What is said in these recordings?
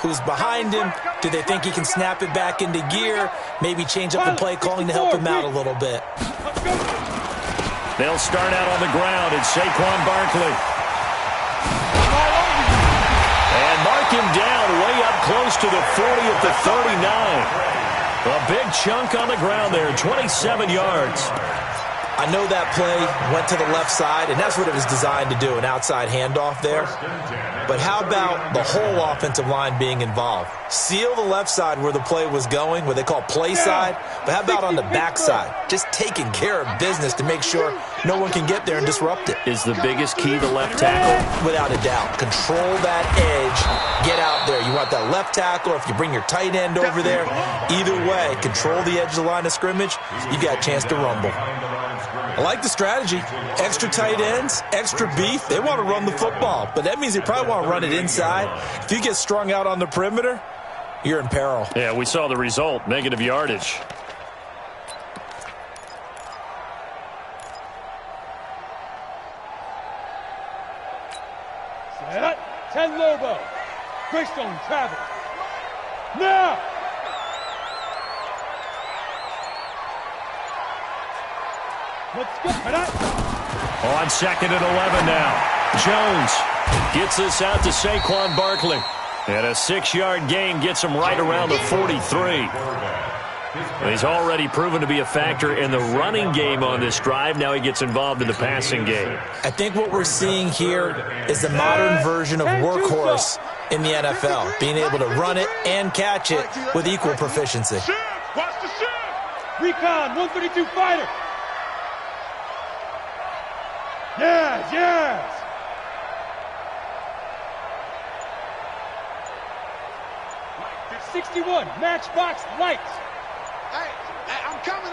Who's behind him? Do they think he can snap it back into gear? Maybe change up the play calling to help him out a little bit. They'll start out on the ground. It's Saquon Barkley. And mark him down way up close to the 40 at the 39. A big chunk on the ground there, 27 yards. I know that play went to the left side, and that's what it was designed to do, an outside handoff there. But how about the whole offensive line being involved? Seal the left side where the play was going, what they call play side, but how about on the back side? Just taking care of business to make sure no one can get there and disrupt it. Is the biggest key the left tackle? Without a doubt. Control that edge. Get out there. You want that left tackle, if you bring your tight end over there, either way, control the edge of the line of scrimmage, you got a chance to rumble. I like the strategy. Extra tight ends, extra beef. They want to run the football, but that means they probably want to run it inside. If you get strung out on the perimeter, you're in peril. Yeah, we saw the result, negative yardage. Set. 10 Lobo. Greystone travel. Now! Let's go. On 2nd and 11 now. Jones gets this out to Saquon Barkley. And a 6-yard gain gets him right around the 43. He's already proven to be a factor in the running game on this drive. Now he gets involved in the passing game. I think what we're seeing here is the modern version of workhorse in the NFL, being able to run it and catch it with equal proficiency. Watch the shift. Recon 132 fighter. Yes, yes. Like 61, matchbox lights. Hey, I'm coming.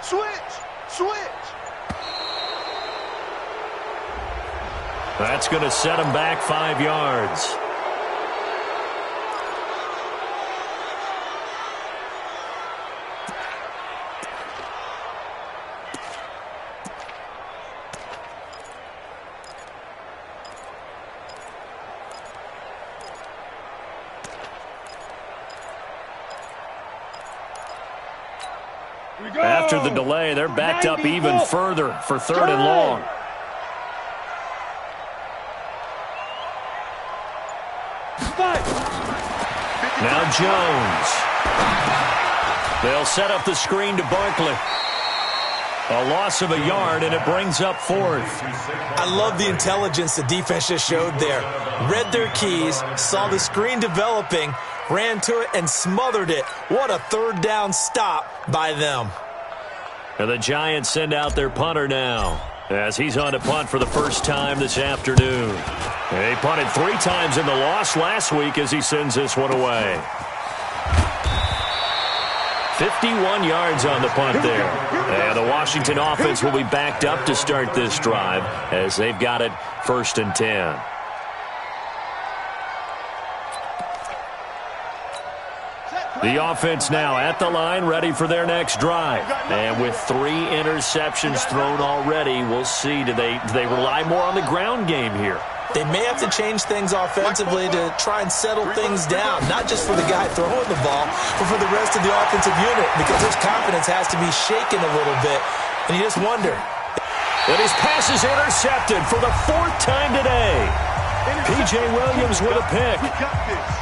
Switch. That's going to set him back 5 yards. After the delay, they're backed up even further for 3rd and long. Now Jones. They'll set up the screen to Barkley. A loss of a yard, and it brings up 4th. I love the intelligence the defense just showed there. Read their keys, saw the screen developing, ran to it, and smothered it. What a 3rd down stop by them. And the Giants send out their punter now, as he's on to punt for the first time this afternoon. He punted 3 times in the loss last week as he sends this one away. 51 yards on the punt there. And the Washington offense will be backed up to start this drive as they've got it 1st and 10. The offense now at the line, ready for their next drive. And with 3 interceptions thrown already, we'll see. Do they rely more on the ground game here? They may have to change things offensively to try and settle things down, not just for the guy throwing the ball, but for the rest of the offensive unit, because his confidence has to be shaken a little bit. And you just wonder. And his pass is intercepted for the 4th time today. P.J. Williams with a pick. We got this.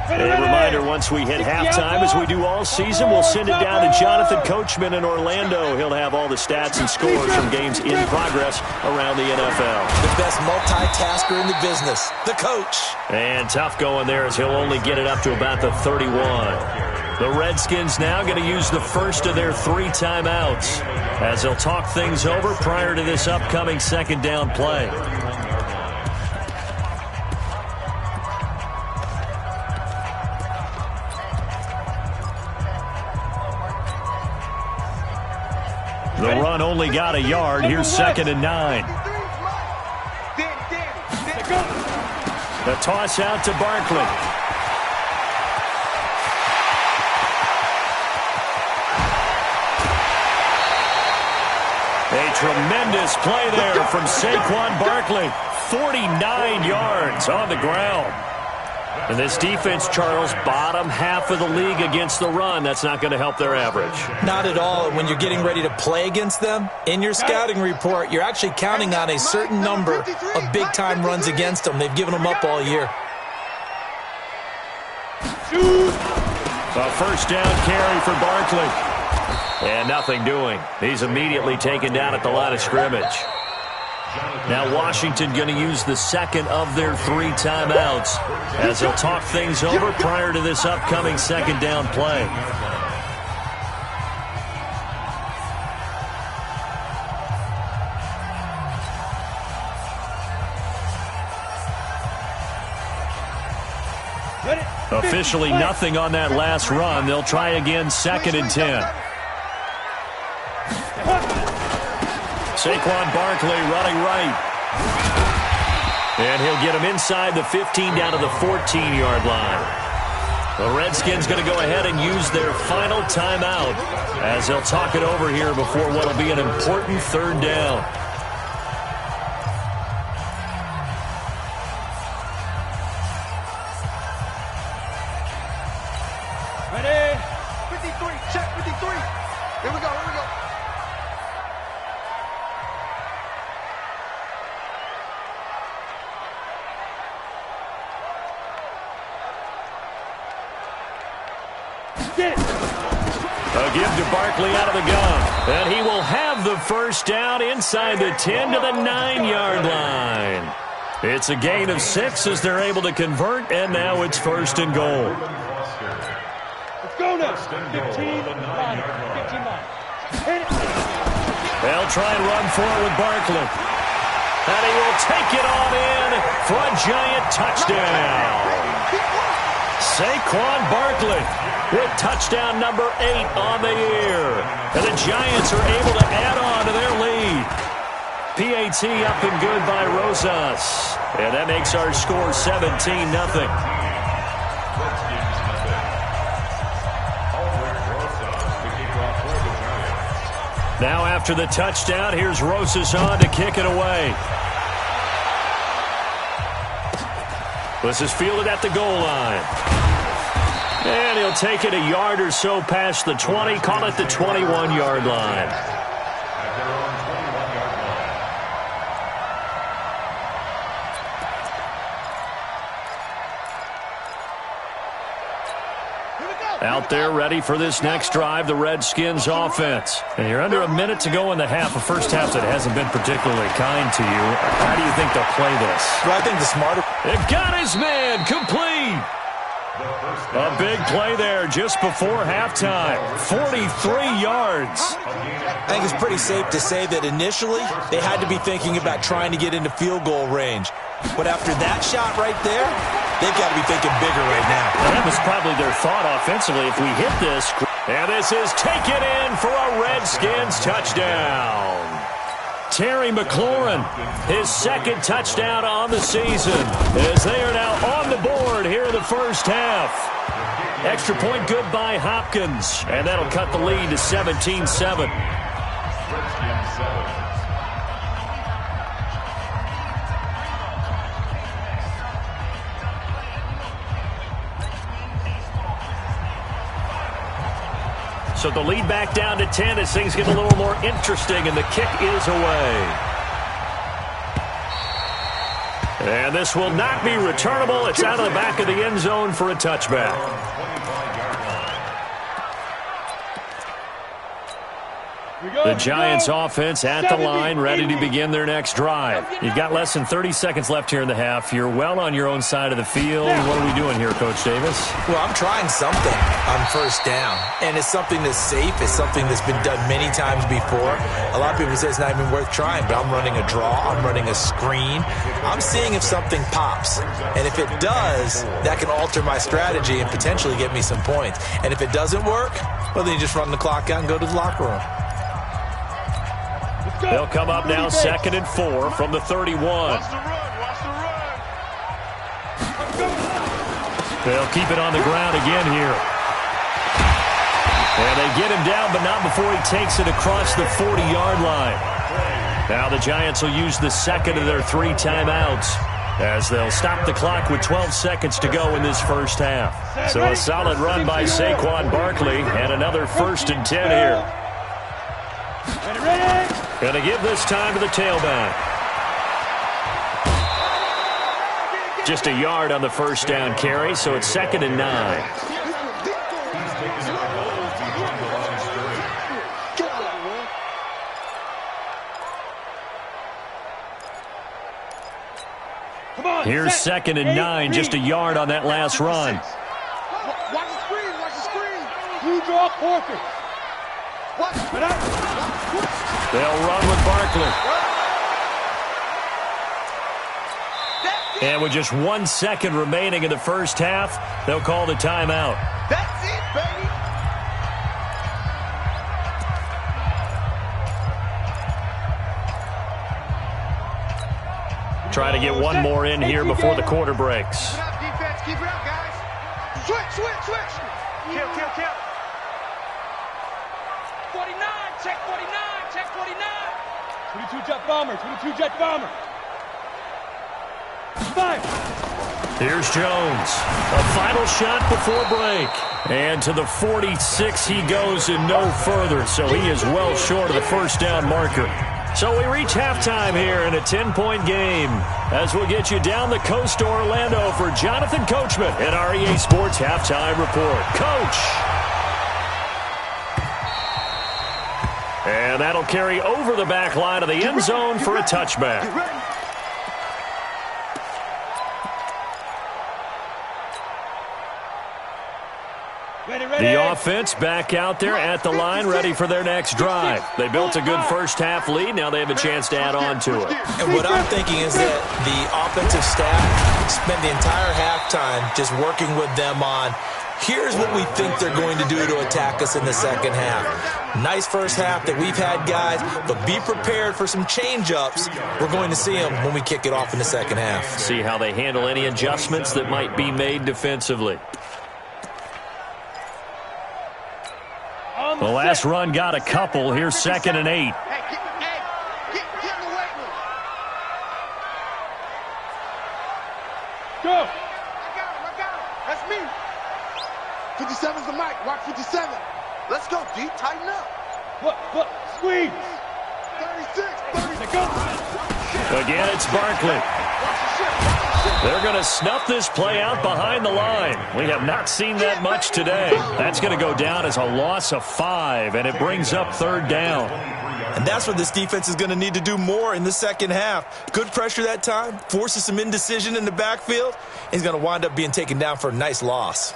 A reminder, once we hit halftime, as we do all season, we'll send it down to Jonathan Coachman in Orlando. He'll have all the stats and scores from games in progress around the NFL. The best multitasker in the business, the coach. And tough going there as he'll only get it up to about the 31. The Redskins now going to use the first of their 3 timeouts as they'll talk things over prior to this upcoming 2nd down play. The run only got a yard. Here's 2nd and 9. The toss out to Barkley. A tremendous play there from Saquon Barkley. 49 yards on the ground. And this defense, Charles, bottom half of the league against the run. That's not going to help their average. Not at all. And when you're getting ready to play against them, in your scouting report, you're actually counting on a certain number of big-time runs against them. They've given them up all year. A first down carry for Barkley. And nothing doing. He's immediately taken down at the line of scrimmage. Now Washington going to use the second of their 3 timeouts as they'll talk things over prior to this upcoming second down play. Officially nothing on that last run. They'll try again, 2nd and 10. Saquon Barkley running right. And he'll get him inside the 15 down to the 14-yard line. The Redskins going to go ahead and use their final timeout as they'll talk it over here before what will be an important 3rd down. Ready? 53, check 53. Here we go, here we go. A give to Barkley out of the gun. And he will have the first down inside the 10 to the 9-yard line. It's a gain of 6 as they're able to convert, and now it's 1st and goal. Let's go now. 15 line. 15 line. They'll try and run forward with Barkley. And he will take it on in for a giant touchdown. Saquon Barkley with touchdown number 8 on the year. And the Giants are able to add on to their lead. PAT up and good by Rosas. And that makes our score 17-0. Now after the touchdown, here's Rosas on to kick it away. This is fielded at the goal line. And he'll take it a yard or so past the 20, call it the 21-yard line. Out there ready for this next drive, the Redskins offense. And you're under a minute to go in the half, a first half that hasn't been particularly kind to you. How do you think they'll play this? Well, I think the smarter... They've got his man complete. A big play there just before halftime. 43 yards. I think it's pretty safe to say that initially they had to be thinking about trying to get into field goal range. But after that shot right there, they've got to be thinking bigger right now. And that was probably their thought offensively. If we hit this, and this is taken in for a Redskins touchdown. Terry McLaurin, his 2nd touchdown on the season, as they are now on the board here in the first half. Extra point good by Hopkins, and that'll cut the lead to 17-7. So the lead back down to 10 as things get a little more interesting, and the kick is away. And this will not be returnable. It's out of the back of the end zone for a touchback. The Giants offense at the line, ready to begin their next drive. You've got less than 30 seconds left here in the half. You're well on your own side of the field. What are we doing here, Coach Davis? Well, I'm trying something on first down, and it's something that's safe. It's something that's been done many times before. A lot of people say it's not even worth trying, but I'm running a draw. I'm running a screen. I'm seeing if something pops, and if it does, that can alter my strategy and potentially get me some points. And if it doesn't work, well, then you just run the clock out and go to the locker room. They'll come up now 2nd and 4 from the 31. Watch the run, watch the run. They'll keep it on the ground again here. And they get him down, but not before he takes it across the 40-yard line. Now the Giants will use the second of their 3 timeouts, as they'll stop the clock with 12 seconds to go in this first half. So a solid run by Saquon Barkley, and another 1st and 10 here. Going to give this time to the tailback. Just a yard on the first down carry, so it's 2nd and 9. Here's 2nd and 9, just a yard on that last run. Watch the screen, watch the screen. You draw quarter. They'll run with Barkley. And with just 1 second remaining in the first half, they'll call the timeout. That's it, baby. Trying to get one more in here before the quarter breaks. Keep it up, defense. Keep it up, guys. Switch. Kill. 49, check 49. 22 jet bomber. Fire. Here's Jones. A final shot before break. And to the 46 he goes and no further, so he is well short of the first down marker. So we reach halftime here in a 10-point game, as we'll get you down the coast to Orlando for Jonathan Coachman at our EA Sports Halftime Report. Coach! And that'll carry over the back line of the end zone for a touchback. The offense back out there at the line, ready for their next drive. They built a good first half lead. Now they have a chance to add on to it. And what I'm thinking is that the offensive staff spent the entire halftime just working with them on, here's what we think they're going to do to attack us in the second half. Nice first half that we've had, guys, but be prepared for some change-ups. We're going to see them when we kick it off in the second half. See how they handle any adjustments that might be made defensively. The last run got a couple. Here's 2nd and 8. Hey, get in the weight room. Go. I got him. That's me. 57's the mic. Watch 57. Let's go, D. Tighten up. What? Squeeze. 36. Go. Again, it's Barkley. They're going to snuff this play out behind the line. We have not seen that much today. That's going to go down as a loss of 5, and it brings up 3rd down. And that's what this defense is going to need to do more in the second half. Good pressure that time, forces some indecision in the backfield. He's going to wind up being taken down for a nice loss.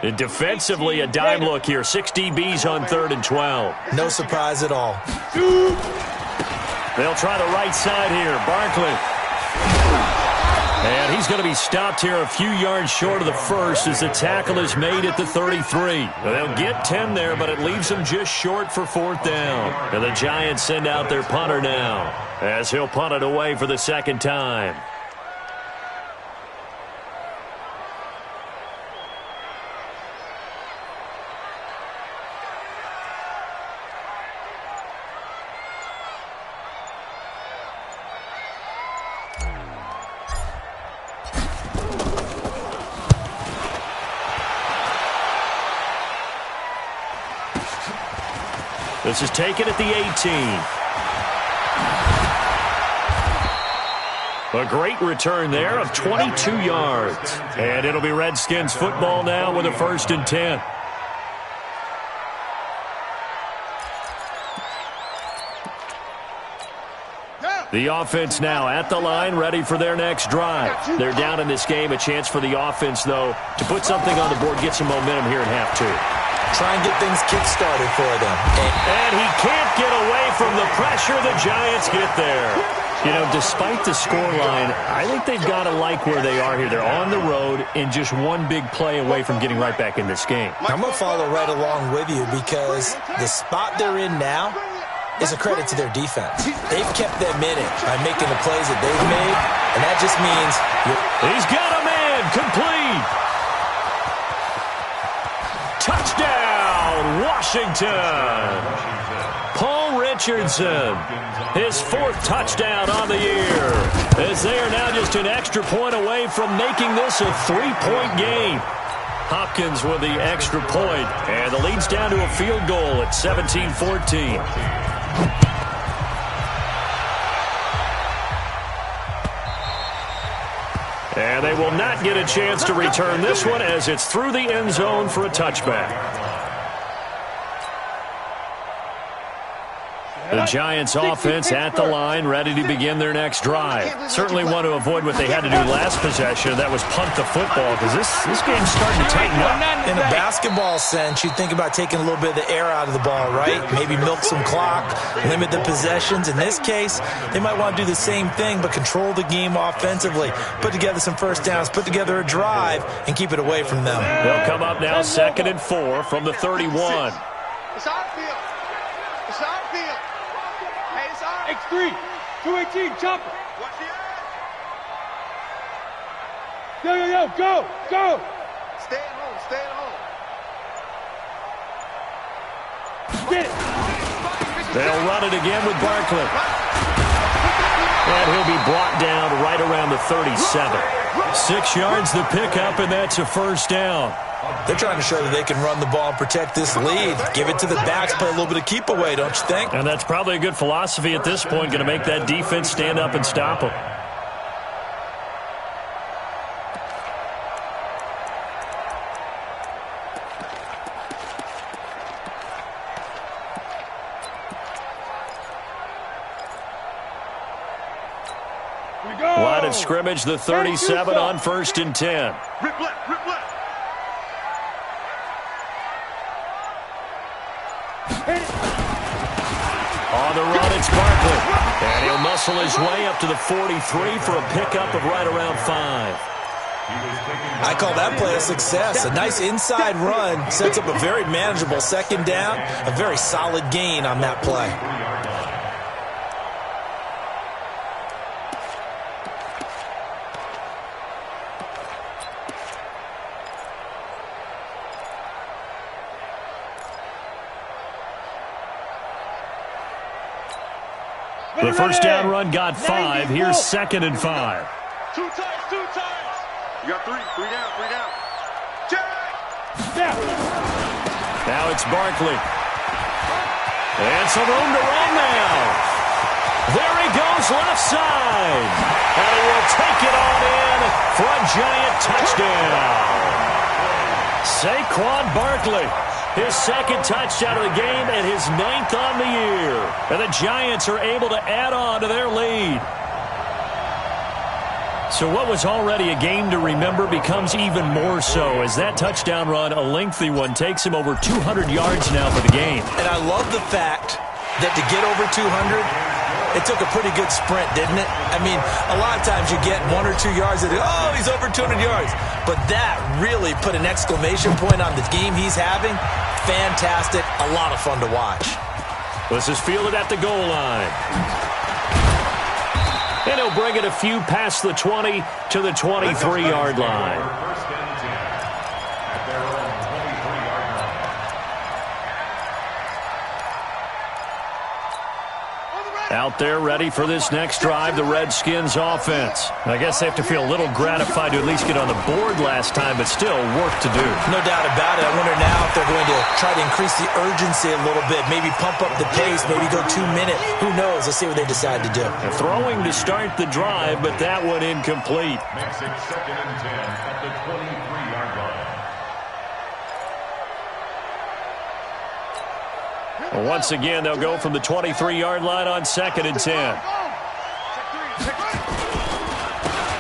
And defensively, a dime look here. 6 DBs on 3rd and 12. No surprise at all. They'll try the right side here. Barkley. And he's going to be stopped here a few yards short of the first as the tackle is made at the 33. They'll get 10 there, but it leaves them just short for 4th down. And the Giants send out their punter now, as he'll punt it away for the 2nd time. This is taken at the 18. A great return there of 22 yards. And it'll be Redskins football now with a 1st and 10. The offense now at the line, ready for their next drive. They're down in this game. A chance for the offense, though, to put something on the board, get some momentum here in half 2. Try and get things kick-started for them. And he can't get away from the pressure. The Giants get there. You know, despite the scoreline, I think they've got to like where they are here. They're on the road and just one big play away from getting right back in this game. I'm going to follow right along with you because the spot they're in now is a credit to their defense. They've kept them in it by making the plays that they've made, and that just means he's got a man complete. Touchdown, Washington. Paul Richardson, his 4th touchdown on the year, as they are now just an extra point away from making this a 3-point game. Hopkins with the extra point, and the lead's down to a field goal at 17-14. And they will not get a chance to return this one as it's through the end zone for a touchback. The Giants offense at the line, ready to begin their next drive. Certainly want to avoid what they had to do last possession. That was punt the football, because this game's starting to tighten up. In a basketball sense, you think about taking a little bit of the air out of the ball, right? Maybe milk some clock, limit the possessions. In this case, they might want to do the same thing, but control the game offensively. Put together some first downs, put together a drive, and keep it away from them. They'll come up now 2nd and 4 from the 31. It's our field. It's our field. Hey, it's our X3, 218, chopper. Watch the edge. Yo, go, go. Stay at home, stay at home. Get it. They'll run it again with Barkley. And he'll be brought down right around the 37. 6 yards the pickup, and that's a first down. They're trying to show that they can run the ball and protect this lead. Give it to the backs, play a little bit of keep away, don't you think? And that's probably a good philosophy at this point, going to make that defense stand up and stop them. Line of scrimmage, the 37 on 1st and 10. Rip left, rip left. On the run, it's Barkley. And he'll muscle his way up to the 43 for a pickup of right around 5. I call that play a success. A nice inside run sets up a very manageable 2nd down. A very solid gain on that play. The first down run got 5. Here's 2nd and 5. 2 times, 2 times. You got 3 down, 3 down. Yeah. Now it's Barkley. And some room to run now. There he goes left side. And he will take it on in for a giant touchdown. Saquon Barkley. His 2nd touchdown of the game and his 9th on the year. And the Giants are able to add on to their lead. So what was already a game to remember becomes even more so as that touchdown run, a lengthy one, takes him over 200 yards now for the game. And I love the fact that to get over 200, it took a pretty good sprint, didn't it? I mean, a lot of times you get 1 or 2 yards and oh, he's over 200 yards. But that really put an exclamation point on the game he's having. Fantastic. A lot of fun to watch. This is fielded at the goal line. And he'll bring it a few past the 20 to the 23-yard line. Out there ready for this next drive, the Redskins offense. I guess they have to feel a little gratified to at least get on the board last time, but still work to do. No doubt about it. I wonder now if they're going to try to increase the urgency a little bit, maybe pump up the pace, maybe go 2 minutes. Who knows? Let's see what they decide to do. They're throwing to start the drive, but that one incomplete. Makes it 2nd and 10 at the 23-yard line. Well, once again, they'll go from the 23-yard line on 2nd and 10.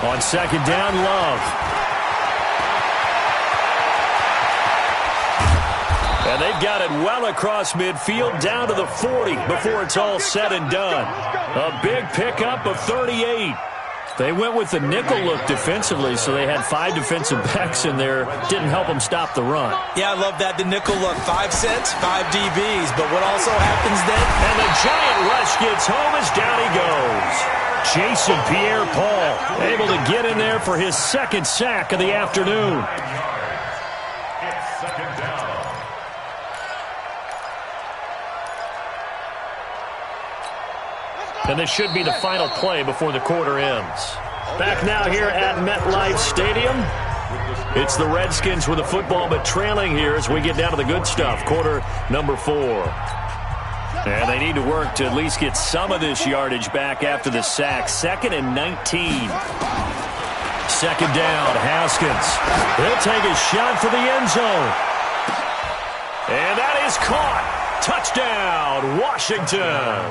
On 2nd down, Love. And they've got it well across midfield, down to the 40 before it's all said and done. A big pickup of 38. They went with the nickel look defensively, so they had 5 defensive backs in there. Didn't help them stop the run. Yeah, I love that. The nickel look, 5 cents, 5 DBs. But what also happens then? And the giant rush gets home as down he goes. Jason Pierre-Paul able to get in there for his second sack of the afternoon. It's second down. And this should be the final play before the quarter ends. Back now here at MetLife Stadium. It's the Redskins with the football, but trailing here as we get down to the good stuff. Quarter number 4. And they need to work to at least get some of this yardage back after the sack. 2nd and 19. Second down, Haskins. He'll take a shot for the end zone. And that is caught. Touchdown, Washington.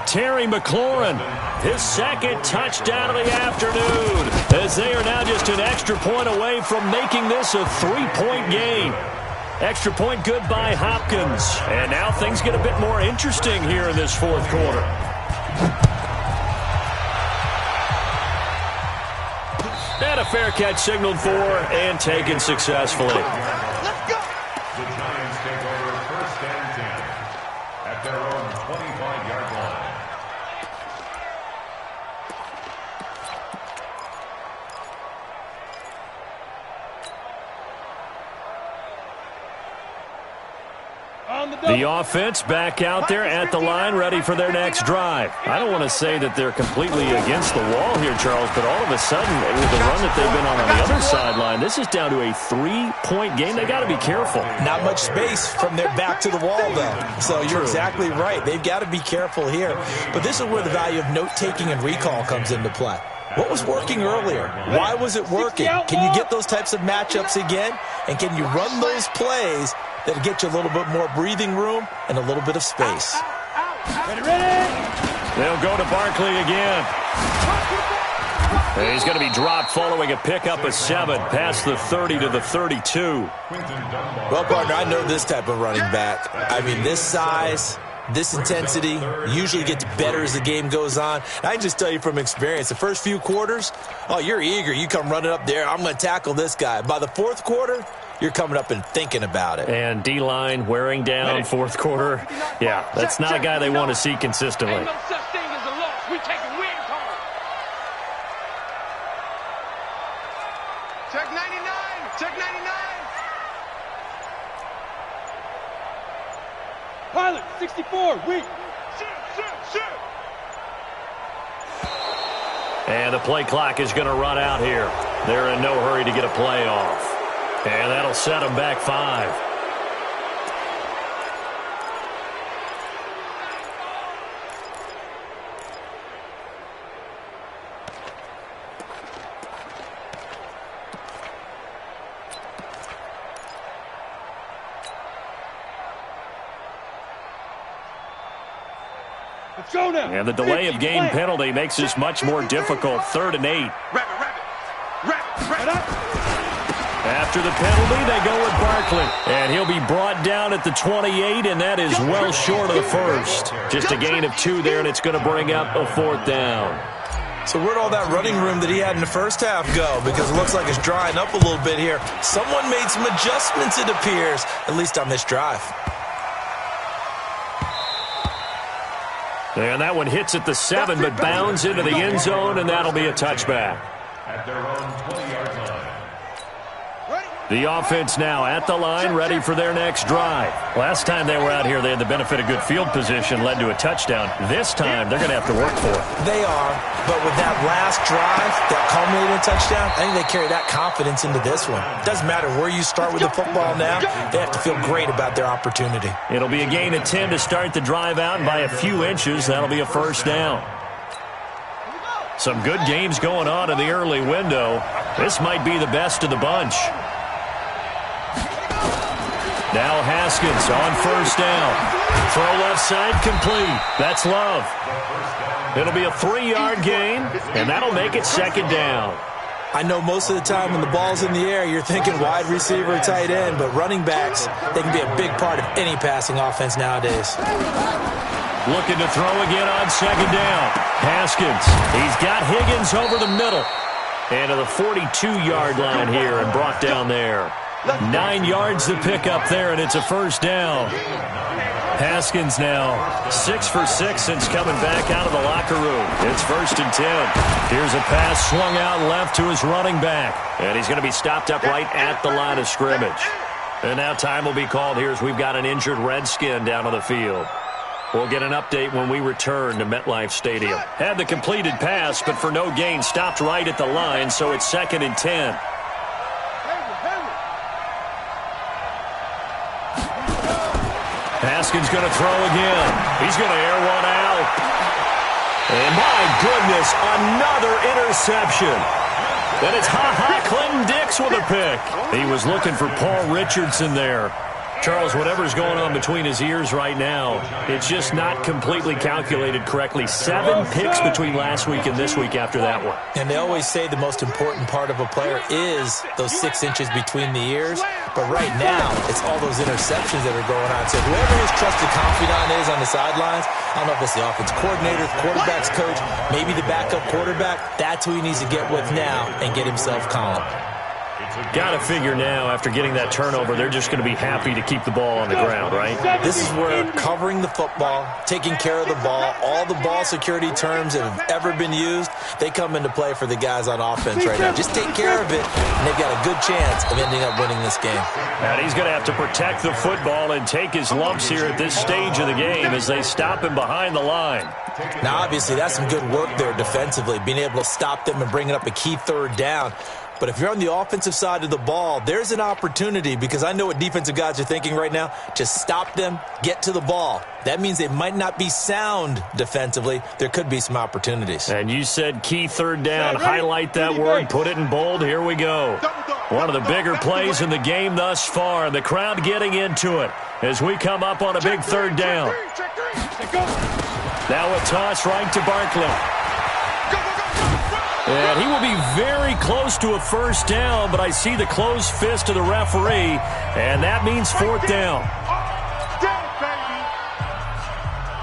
Terry McLaurin, his second touchdown of the afternoon, as they are now just an extra point away from making this a 3-point game. Extra point good by Hopkins. And now things get a bit more interesting here in this fourth quarter. And a fair catch signaled for and taken successfully. The Giants take over 1st and 10 at their own 25-yard line. The offense back out there at the line, ready for their next drive. I don't want to say that they're completely against the wall here, Charles, but all of a sudden, with the run that they've been on the other sideline, this is down to a 3-point game. They got to be careful. Not much space from their back to the wall, though. So you're exactly right. They've got to be careful here. But this is where the value of note-taking and recall comes into play. What was working earlier? Why was it working? Can you get those types of matchups again? And can you run those plays that'll get you a little bit more breathing room and a little bit of space? They'll go to Barkley again. And he's going to be dropped following a pickup of 7 past the 30 to the 32. Well, partner, I know this type of running back. I mean, this size, this intensity usually gets better as the game goes on. I can just tell you from experience, the first few quarters, oh, you're eager. You come running up there, I'm going to tackle this guy. By the fourth quarter, you're coming up and thinking about it. And D-line wearing down fourth quarter. Yeah, that's not a guy they want to see consistently. Ain't no such thing as a loss. We take a win home. Check 99. Check 99. Pilot, 64, weak. Shoot. And the play clock is going to run out here. They're in no hurry to get a play off. And that'll set them back 5. Let's go now. And the delay of game penalty makes this much more difficult. 3rd and 8. Wrap it. After the penalty, they go with Barkley. And he'll be brought down at the 28, and that is well short of the first. Just a gain of 2 there, and it's going to bring up a 4th down. So where'd all that running room that he had in the first half go? Because it looks like it's drying up a little bit here. Someone made some adjustments, it appears, at least on this drive. And that one hits at the 7, but bounds into the end zone, and that'll be a touchback. At their own 20-yard line. The offense now at the line, ready for their next drive. Last time they were out here, they had the benefit of good field position, led to a touchdown. This time, they're going to have to work for it. They are, but with that last drive, that culminating touchdown, I think they carry that confidence into this one. Doesn't matter where you start with the football now, they have to feel great about their opportunity. It'll be a gain of 10 to start the drive out, and by a few inches, that'll be a first down. Some good games going on in the early window. This might be the best of the bunch. Now Haskins on first down. Throw left side complete. That's Love. It'll be a 3-yard gain, and that'll make it 2nd down. I know most of the time when the ball's in the air, you're thinking wide receiver, tight end, but running backs, they can be a big part of any passing offense nowadays. Looking to throw again on second down. Haskins, he's got Higgins over the middle. And to the 42-yard line here and brought down there. 9 yards to pick up there, and it's a first down. Haskins now 6 for 6 since coming back out of the locker room. It's 1st and 10. Here's a pass swung out left to his running back. And he's going to be stopped up right at the line of scrimmage. And now time will be called here as we've got an injured Redskin down on the field. We'll get an update when we return to MetLife Stadium. Had the completed pass, but for no gain, stopped right at the line, so it's 2nd and 10. Haskins going to throw again. He's going to air one out. And my goodness, another interception. And it's Clinton Dix with a pick. He was looking for Paul Richardson there. Charles, whatever's going on between his ears right now, it's just not completely calculated correctly. 7 picks between last week and this week after that one. And they always say the most important part of a player is those 6 inches between the ears. But right now, it's all those interceptions that are going on. So whoever his trusted confidant is on the sidelines, I don't know if it's the offense coordinator, the quarterback's coach, maybe the backup quarterback, that's who he needs to get with now and get himself calm. Got to figure now, after getting that turnover, they're just going to be happy to keep the ball on the ground, right? This is where covering the football, taking care of the ball, all the ball security terms that have ever been used, they come into play for the guys on offense right now. Just take care of it, and they've got a good chance of ending up winning this game. And he's going to have to protect the football and take his lumps here at this stage of the game as they stop him behind the line. Now, obviously, that's some good work there defensively, being able to stop them and bringing up a key 3rd down. But if you're on the offensive side of the ball, there's an opportunity, because I know what defensive guys are thinking right now. Just stop them, get to the ball. That means they might not be sound defensively. There could be some opportunities. And you said key 3rd down. Highlight that word. Put it in bold. Here we go. One of the bigger plays in the game thus far. And the crowd getting into it as we come up on a big 3rd down. Now a toss right to Barkley. And he will be very close to a first down, but I see the closed fist of the referee, and that means 4th down.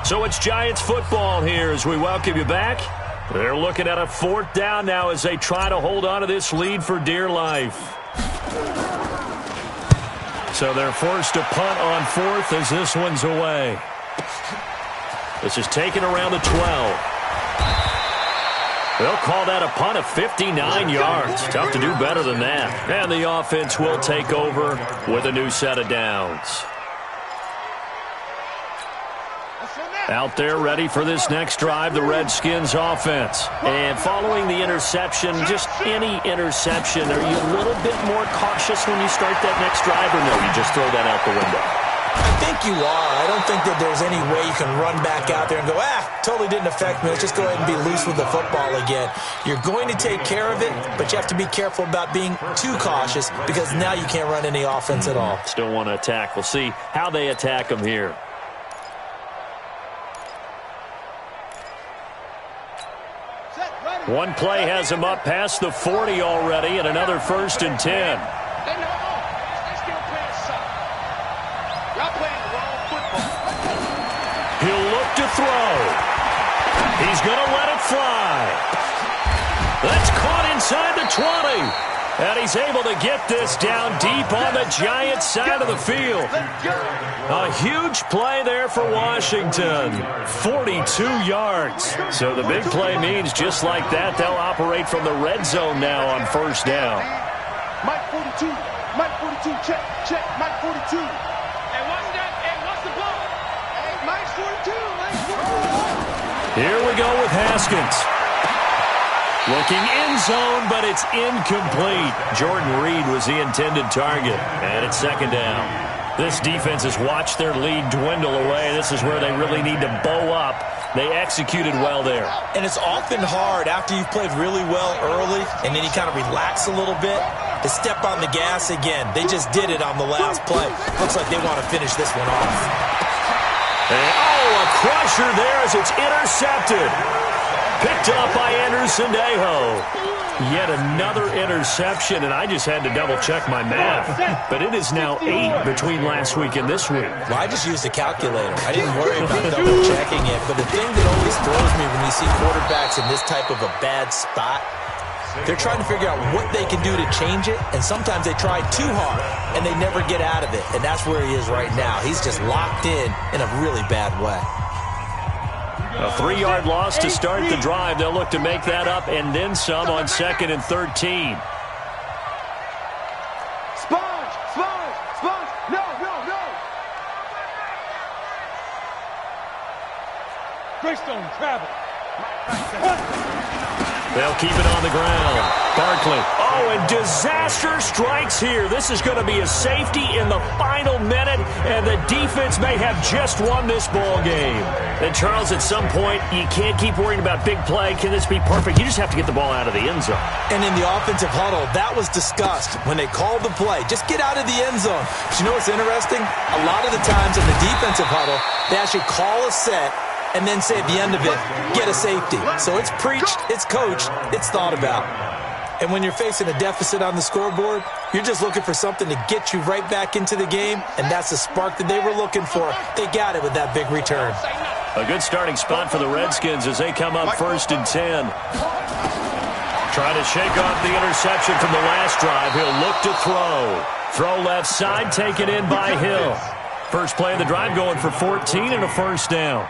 So it's Giants football here as we welcome you back. They're looking at a 4th down now as they try to hold on to this lead for dear life. So they're forced to punt on 4th as this one's away. This is taken around the 12. They'll call that a punt of 59 yards. Tough to do better than that. And the offense will take over with a new set of downs. Out there ready for this next drive, the Redskins offense. And following the interception, just any interception, are you a little bit more cautious when you start that next drive, or no, you just throw that out the window? I think you are. I don't think that there's any way you can run back out there and go, totally didn't affect me. Let's just go ahead and be loose with the football again. You're going to take care of it, but you have to be careful about being too cautious, because now you can't run any offense at all. Still want to attack. We'll see how they attack them here. One play has him up past the 40 already, and another 1st and 10. He'll look to throw. He's going to let it fly. That's caught inside the 20. And he's able to get this down deep on the Giants side of the field. A huge play there for Washington. 42 yards. So the big play means just like that, they'll operate from the red zone now on 1st down. Mike 42. Mike 42. Check. Check. Mike 42. Hey, what's that? Hey, what's the ball? Hey, Mike 42. Mike 42. Here we go with Haskins. Looking in zone, but it's incomplete. Jordan Reed was the intended target, and it's 2nd down. This defense has watched their lead dwindle away. This is where they really need to bow up. They executed well there. And it's often hard after you've played really well early and then you kind of relax a little bit to step on the gas again. They just did it on the last play. Looks like they want to finish this one off. And, a crusher there as it's intercepted. Picked up by Anderson Dejo. Yet another interception, and I just had to double-check my math. But it is now 8 between last week and this week. Well, I just used a calculator. I didn't worry about double-checking it. But the thing that always throws me when you see quarterbacks in this type of a bad spot, they're trying to figure out what they can do to change it, and sometimes they try too hard, and they never get out of it. And that's where he is right now. He's just locked in a really bad way. A 3-yard loss to start the drive. They'll look to make that up and then some on 2nd and 13. Sponge! Sponge! Sponge! No, no, no! Greystone travel. They'll keep it on the ground. Barkley. Oh, and disaster strikes here. This is going to be a safety in the final minute, and the defense may have just won this ball game. And, Charles, at some point, you can't keep worrying about big play. Can this be perfect? You just have to get the ball out of the end zone. And in the offensive huddle, that was discussed when they called the play. Just get out of the end zone. But you know what's interesting? A lot of the times in the defensive huddle, they actually call a set and then say at the end of it, get a safety. So it's preached, it's coached, it's thought about. And when you're facing a deficit on the scoreboard, you're just looking for something to get you right back into the game, and that's the spark that they were looking for. They got it with that big return. A good starting spot for the Redskins as they come up 1st and 10. Trying to shake off the interception from the last drive. He'll look to throw. Throw left side, taken in by Hill. First play of the drive going for 14 and a first down.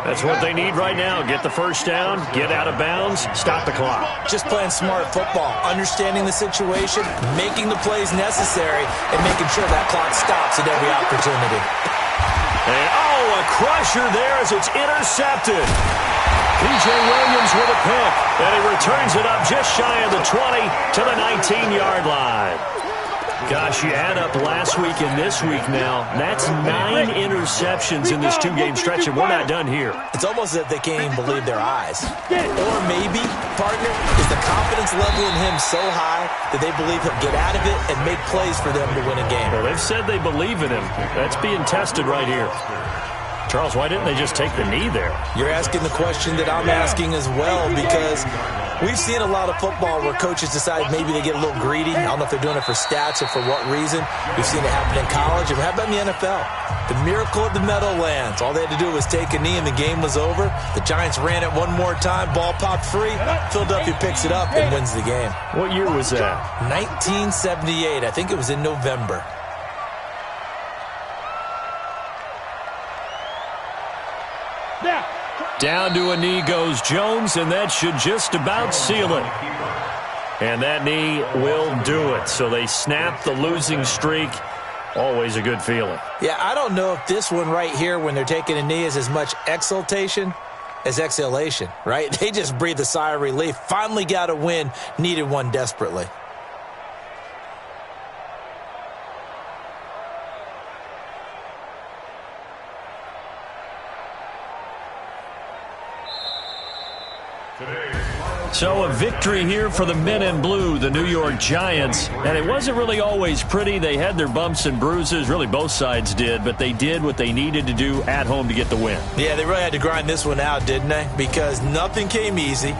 That's what they need right now. Get the first down, get out of bounds, stop the clock. Just playing smart football, understanding the situation, making the plays necessary, and making sure that clock stops at every opportunity. And, a crusher there as it's intercepted. P.J. Williams with a pick, and he returns it up just shy of the 20 to the 19-yard line. Gosh, you add up last week and this week now. That's 9 interceptions in this 2-game stretch, and we're not done here. It's almost as if they can't even believe their eyes. Or maybe, partner, is the confidence level in him so high that they believe he'll get out of it and make plays for them to win a game. Well, they've said they believe in him. That's being tested right here. Charles, why didn't they just take the knee there? You're asking the question that I'm asking as well, because we've seen a lot of football where coaches decide maybe they get a little greedy. I don't know if they're doing it for stats or for what reason. We've seen it happen in college. And how about in the NFL? The miracle of the Meadowlands. All they had to do was take a knee and the game was over. The Giants ran it one more time. Ball popped free. Philadelphia picks it up and wins the game. What year was that? 1978. I think it was in November. Down to a knee goes Jones, and that should just about seal it. And that knee will do it. So they snap the losing streak. Always a good feeling. Yeah, I don't know if this one right here, when they're taking a knee, is as much exultation as exhalation, right? They just breathe a sigh of relief. Finally got a win, needed one desperately. So a victory here for the men in blue, the New York Giants. And it wasn't really always pretty. They had their bumps and bruises. Really, both sides did. But they did what they needed to do at home to get the win. Yeah, they really had to grind this one out, didn't they? Because nothing came easy.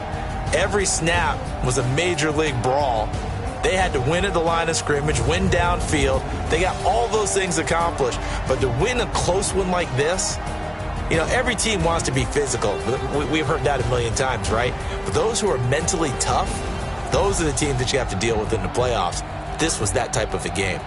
Every snap was a major league brawl. They had to win at the line of scrimmage, win downfield. They got all those things accomplished. But to win a close one like this, you know, every team wants to be physical. We've heard that a million times, right? But those who are mentally tough, those are the teams that you have to deal with in the playoffs. This was that type of a game.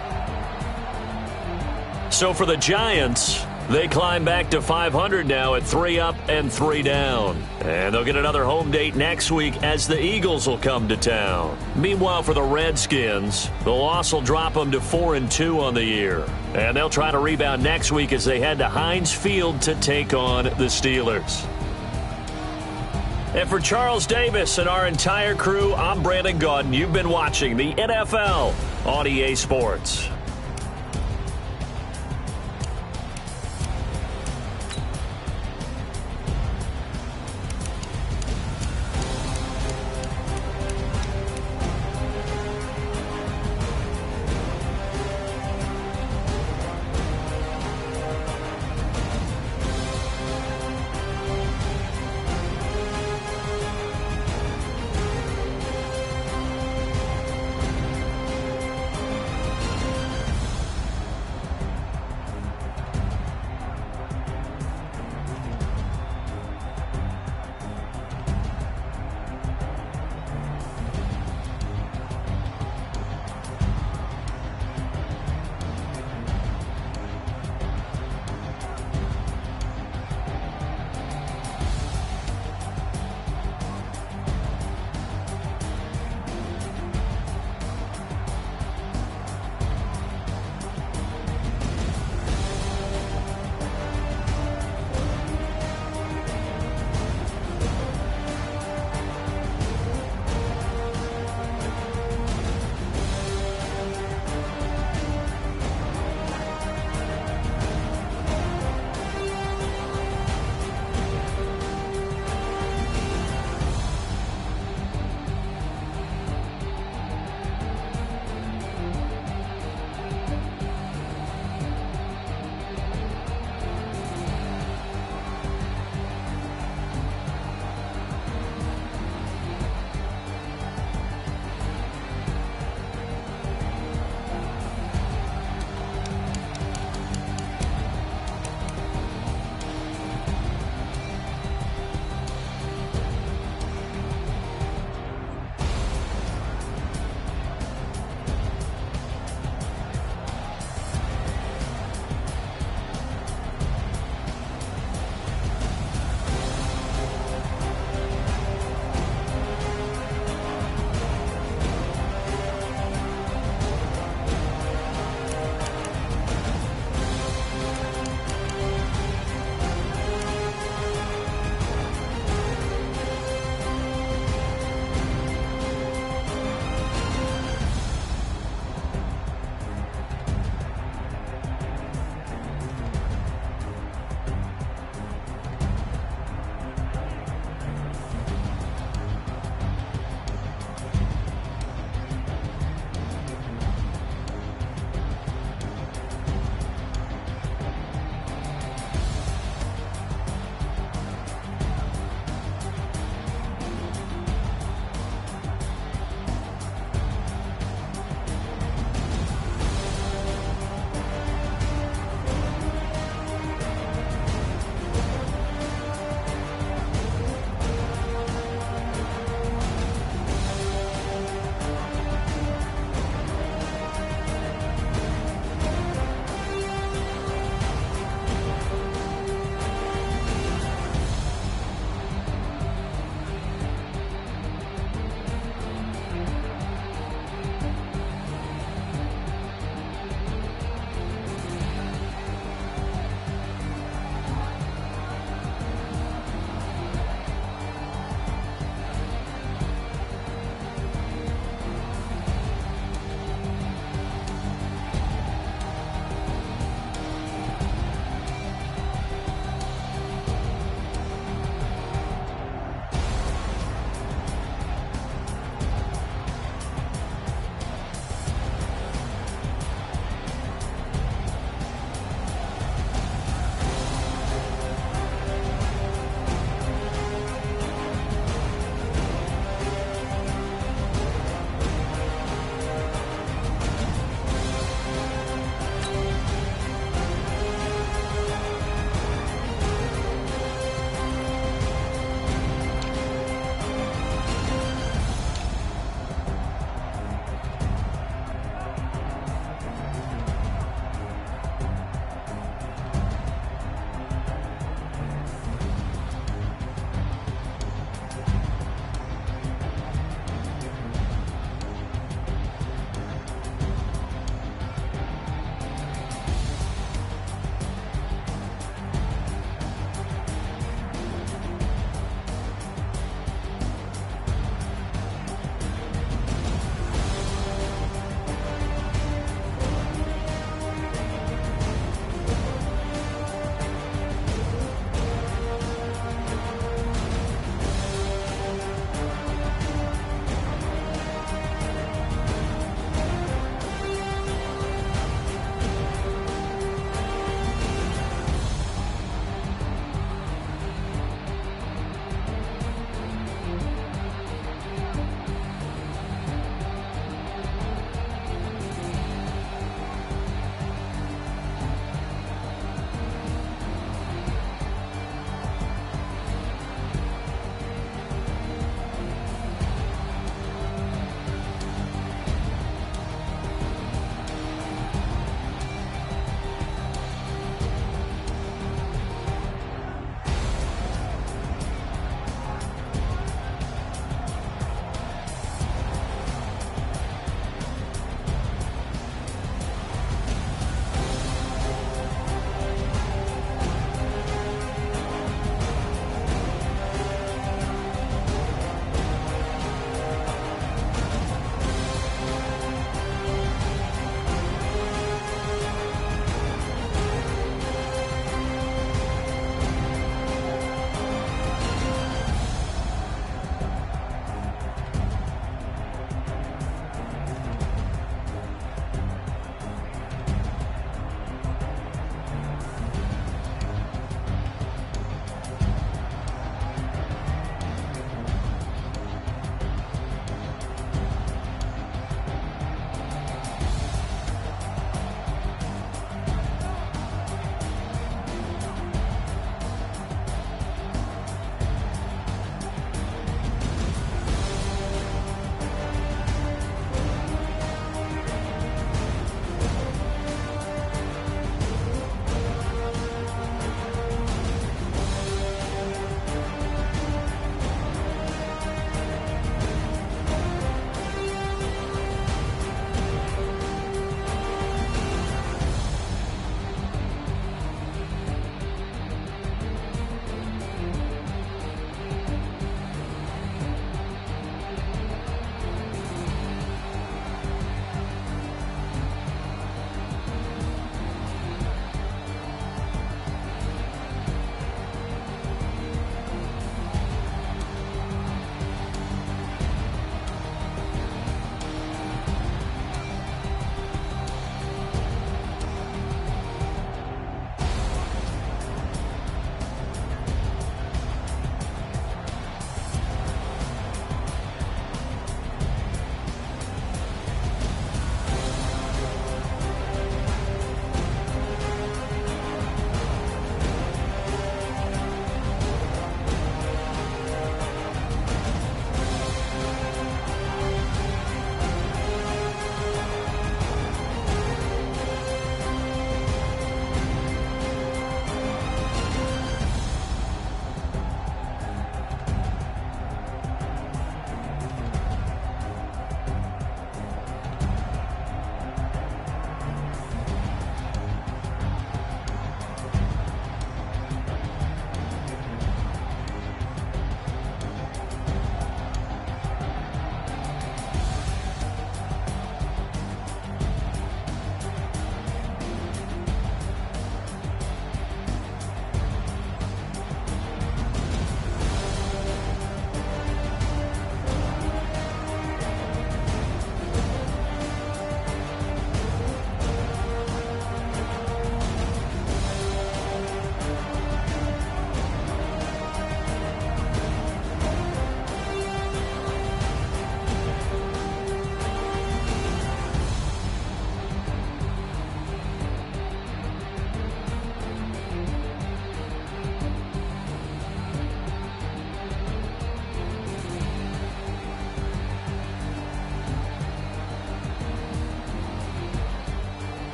So for the Giants, they climb back to 500 now at 3 up and 3 down. And they'll get another home date next week as the Eagles will come to town. Meanwhile, for the Redskins, the loss will drop them to 4-2 on the year. And they'll try to rebound next week as they head to Heinz Field to take on the Steelers. And for Charles Davis and our entire crew, I'm Brandon Gaudin. You've been watching the NFL on EA Sports.